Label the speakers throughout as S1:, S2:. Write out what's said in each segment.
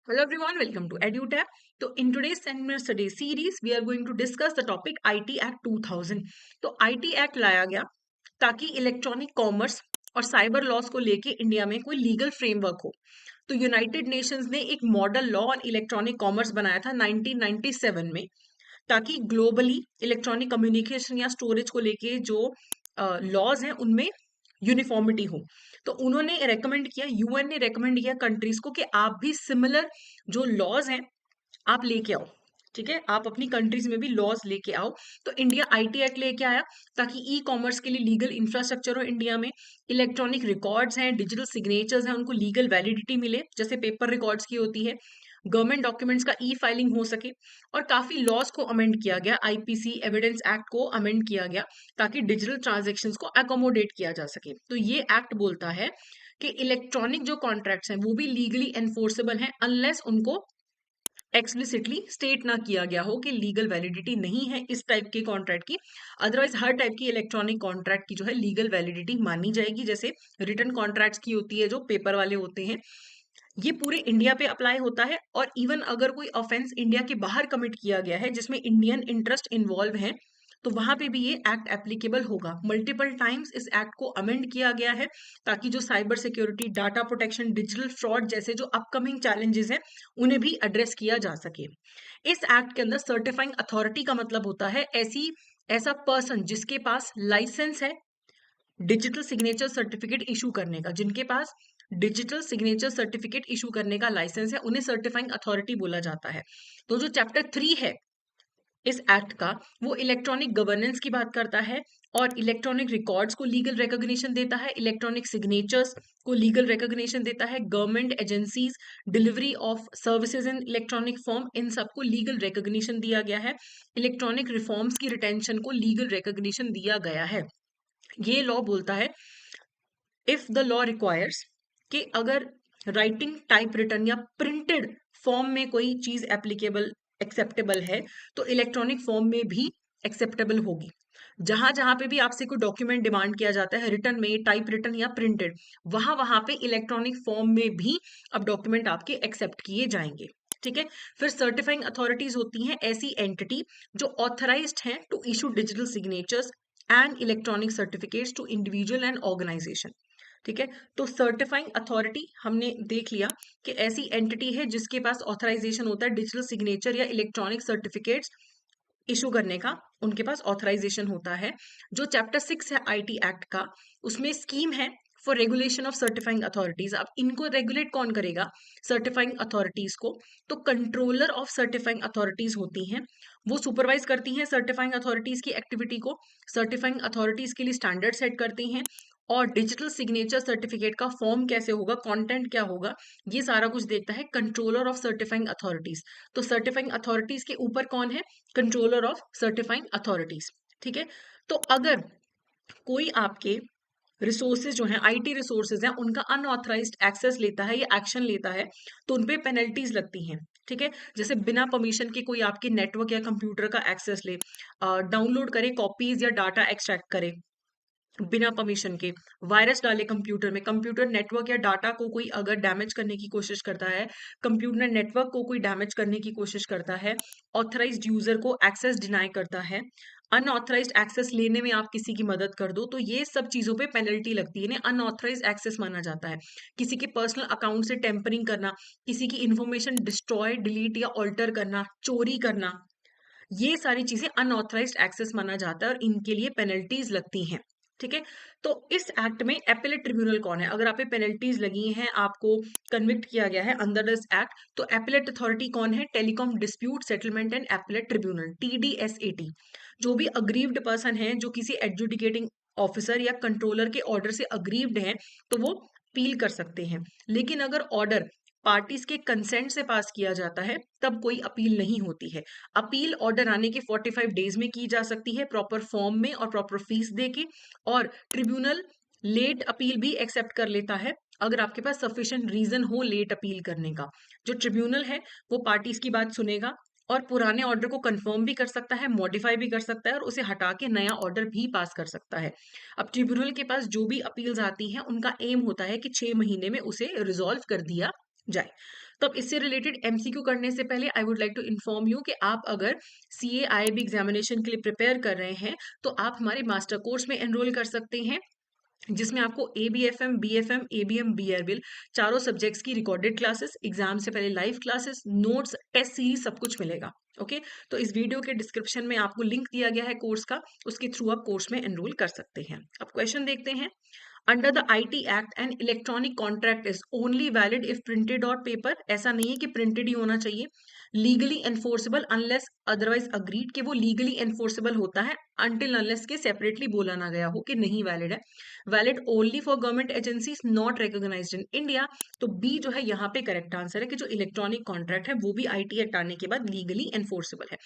S1: Hello everyone, welcome to EduTap. So in today's Seminar Study series, we are going to discuss the topic IT Act 2000. तो IT Act लाया गया ताकि electronic commerce और cyber loss को लेके India में कोई लीगल फ्रेमवर्क हो। तो यूनाइटेड नेशंस ने एक model law on electronic commerce बनाया था 1997 में, ताकि ग्लोबली इलेक्ट्रॉनिक कम्युनिकेशन या स्टोरेज को लेके जो लॉज हैं उनमें यूनिफॉर्मिटी हो। तो उन्होंने रेकमेंड किया, यूएन ने रेकमेंड किया कंट्रीज को कि आप भी सिमिलर जो लॉज हैं आप लेके आओ। ठीक है, आप अपनी कंट्रीज में भी लॉज लेके आओ। तो इंडिया आईटी एक्ट लेके आया ताकि ई कॉमर्स के लिए लीगल इंफ्रास्ट्रक्चर हो इंडिया में, इलेक्ट्रॉनिक रिकॉर्ड्स हैं, डिजिटल सिग्नेचर्स हैं, उनको लीगल वैलिडिटी मिले जैसे पेपर रिकॉर्ड्स की होती है, गवर्नमेंट डॉक्यूमेंट्स का ई फाइलिंग हो सके। और काफी लॉज को अमेंड किया गया, आईपीसी एविडेंस एक्ट को अमेंड किया गया ताकि डिजिटल ट्रांजेक्शन्स को अकोमोडेट किया जा सके। तो ये एक्ट बोलता है कि इलेक्ट्रॉनिक जो कॉन्ट्रैक्ट्स हैं वो भी लीगली एनफोर्सेबल हैं अनलेस उनको एक्सप्लिसिटली स्टेट ना किया गया हो कि लीगल वैलिडिटी नहीं है इस टाइप के कॉन्ट्रैक्ट की। अदरवाइज हर टाइप की इलेक्ट्रॉनिक कॉन्ट्रैक्ट की जो है लीगल वैलिडिटी मानी जाएगी, जैसे रिटन कॉन्ट्रैक्ट्स की होती है जो पेपर वाले होते हैं। ये पूरे इंडिया पे अप्लाई होता है। और इवन अगर कोई ऑफेंस इंडिया के बाहर कमिट किया गया है जिसमें इंडियन इंटरेस्ट इन्वॉल्व है, तो वहां पे भी ये एक्ट एप्लीकेबल होगा। मल्टीपल टाइम्स इस एक्ट को अमेंड किया गया है ताकि जो cyber security, data protection, digital fraud जैसे जो अपकमिंग चैलेंजेस हैं उन्हें भी एड्रेस किया जा सके। इस एक्ट के अंदर सर्टिफाइंग अथॉरिटी का मतलब होता है ऐसा पर्सन जिसके पास लाइसेंस है डिजिटल सिग्नेचर सर्टिफिकेट इशू करने का। जिनके पास डिजिटल सिग्नेचर सर्टिफिकेट इशू करने का लाइसेंस है उन्हें सर्टिफाइंग अथॉरिटी बोला जाता है। तो जो चैप्टर 3 है इस एक्ट का, वो इलेक्ट्रॉनिक गवर्नेंस की बात करता है और इलेक्ट्रॉनिक रिकॉर्ड्स को लीगल रिकॉग्निशन देता है, इलेक्ट्रॉनिक सिग्नेचर्स को लीगल रिकॉग्निशन देता है, government agencies, delivery of services in electronic form, इन सबको लीगल रिकॉग्निशन दिया गया है, इलेक्ट्रॉनिक रिफॉर्म्स की रिटेंशन को लीगल रिकॉग्निशन दिया गया है। ये लॉ बोलता है इफ द लॉ रिक्वायर्स कि अगर राइटिंग, टाइप रिटन या प्रिंटेड फॉर्म में कोई चीज एप्लीकेबल एक्सेप्टेबल है तो इलेक्ट्रॉनिक फॉर्म में भी एक्सेप्टेबल होगी। जहां जहां पे भी आपसे कोई डॉक्यूमेंट डिमांड किया जाता है रिटन में, टाइप रिटन या प्रिंटेड, वहां वहां पे इलेक्ट्रॉनिक फॉर्म में भी अब डॉक्यूमेंट आपके एक्सेप्ट किए जाएंगे। ठीक है। फिर सर्टिफाइंग अथॉरिटीज होती हैं ऐसी एंटिटी जो ऑथराइज्ड हैं to issue digital signatures and electronic certificates to individual and organization. ठीक है। तो सर्टिफाइंग अथॉरिटी हमने देख लिया कि ऐसी एंटिटी है जिसके पास ऑथराइजेशन होता है डिजिटल सिग्नेचर या इलेक्ट्रॉनिक सर्टिफिकेट्स इशू करने का, उनके पास ऑथराइजेशन होता है। जो चैप्टर 6 है आईटी एक्ट का, उसमें स्कीम है for regulation of certifying authorities. अब इनको रेगुलेट कौन करेगा? सर्टिफाइंग अथॉरिटीज को। तो कंट्रोलर ऑफ सर्टिफाइंग अथॉरिटीज होती हैं, वो सुपरवाइज करती हैं सर्टिफाइंग अथॉरिटीज की एक्टिविटी को, सर्टिफाइंग अथॉरिटीज के लिए स्टैंडर्ड सेट करती हैं, और डिजिटल सिग्नेचर सर्टिफिकेट का फॉर्म कैसे होगा, कंटेंट क्या होगा, ये सारा कुछ देखता है कंट्रोलर ऑफ सर्टिफाइंग अथॉरिटीज। तो सर्टिफाइंग अथॉरिटीज के ऊपर कौन है? Controller of certifying authorities. ठीक है। तो अगर कोई आपके रिसोर्सेज जो हैं, आईटी रिसोर्सेज हैं, उनका अनऑथराइज्ड एक्सेस लेता है या एक्शन लेता है तो उनपे पेनल्टीज लगती हैं। ठीक है। जैसे बिना परमिशन के कोई आपके नेटवर्क या कंप्यूटर का एक्सेस ले, डाउनलोड करे कॉपीज या डाटा एक्सट्रैक्ट करे बिना परमिशन के, वायरस डाले कंप्यूटर में, कंप्यूटर नेटवर्क या डाटा को कोई अगर डैमेज करने की कोशिश करता है, कंप्यूटर नेटवर्क को कोई डैमेज करने की कोशिश करता है, ऑथराइज्ड यूजर को एक्सेस डिनाई करता है, अनऑथराइज्ड एक्सेस लेने में आप किसी की मदद कर दो, तो ये सब चीजों पे पेनल्टी लगती है। इन्हें अनऑथराइज्ड एक्सेस माना जाता है। किसी के पर्सनल अकाउंट से टेम्परिंग करना, किसी की इंफॉर्मेशन डिस्ट्रॉय, डिलीट या ऑल्टर करना, चोरी करना, ये सारी चीजें अनऑथराइज्ड एक्सेस माना जाता है और इनके लिए पेनल्टीज लगती हैं। ठीक है। तो इस एक्ट में एपेलेट ट्रिब्यूनल कौन है? अगर आप पे पेनल्टीज लगी हैं, आपको कन्विक्ट किया गया है अंडर दिस एक्ट, तो एपेलेट अथॉरिटी कौन है? Telecom dispute settlement and appellate tribunal, TDSAT. जो भी अग्रीव्ड पर्सन है, जो किसी एडजुडिकेटिंग ऑफिसर या कंट्रोलर के ऑर्डर से अग्रीव्ड हैं, तो वो अपील कर सकते हैं। लेकिन अगर ऑर्डर पार्टीज के कंसेंट से पास किया जाता है तब कोई अपील नहीं होती है। अपील ऑर्डर आने के 45 डेज में की जा सकती है, प्रॉपर फॉर्म में और प्रॉपर फीस देके। और ट्रिब्यूनल लेट अपील भी एक्सेप्ट कर लेता है अगर आपके पास सफिशिएंट रीजन हो लेट अपील करने का। जो ट्रिब्यूनल है वो पार्टीज की बात सुनेगा और पुराने ऑर्डर को कंफर्म भी कर सकता है, मॉडिफाई भी कर सकता है और उसे हटा के नया ऑर्डर भी पास कर सकता है। अब ट्रिब्यूनल के पास जो भी अपील्स आती हैं उनका एम होता है कि 6 महीने में उसे रिजॉल्व कर दिया जाए। तो अब इससे रिलेटेड एमसीक्यू करने से पहले I would like to inform you कि आप अगर सीए आईआईबी एग्जामिनेशन के लिए प्रिपेयर कर रहे हैं तो आप हमारे मास्टर कोर्स में एनरोल कर सकते हैं, जिसमें आपको ABFM, BFM, ABM, BRBL चारों सब्जेक्ट्स की रिकॉर्डेड क्लासेस, एग्जाम से पहले live classes, notes, test series सब कुछ मिलेगा। ओके, तो इस वीडियो के डिस्क्रिप्शन में आपको लिंक दिया गया है कोर्स का, उसके थ्रू आप कोर्स में एनरोल कर सकते हैं। अब क्वेश्चन देखते हैं। Under the IT act an electronic contract is only valid if printed और पेपर। ऐसा नहीं है कि प्रिंटेड ही होना चाहिए। Legally enforceable unless otherwise agreed, कि वो लीगली एनफोर्सेबल होता है अनटिल अनलेस के सेपरेटली बोला ना गया हो कि नहीं वैलिड है। Valid only for government agencies not recognized in India. तो बी जो है यहाँ पे करेक्ट आंसर है कि जो इलेक्ट्रॉनिक कॉन्ट्रैक्ट है वो भी IT एक्ट आने के बाद लीगली एनफोर्सेबल है।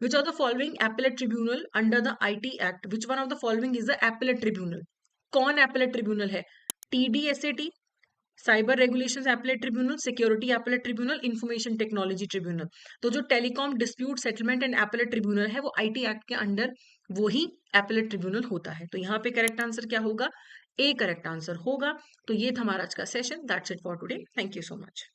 S1: Which of the following appellate tribunal under the IT act, which one of the following is the appellate tribunal. कौन एपेलेट ट्रिब्यूनल है? TDSAT, cyber regulations appellate tribunal, security appellate tribunal, information technology tribunal. तो जो telecom dispute settlement and appellate tribunal है वो IT act के under वो ही appellate tribunal होता है। तो यहाँ पे करेक्ट आंसर क्या होगा? ए करेक्ट आंसर होगा। तो ये था हमारा आज का session. That's it for today. Thank you so much.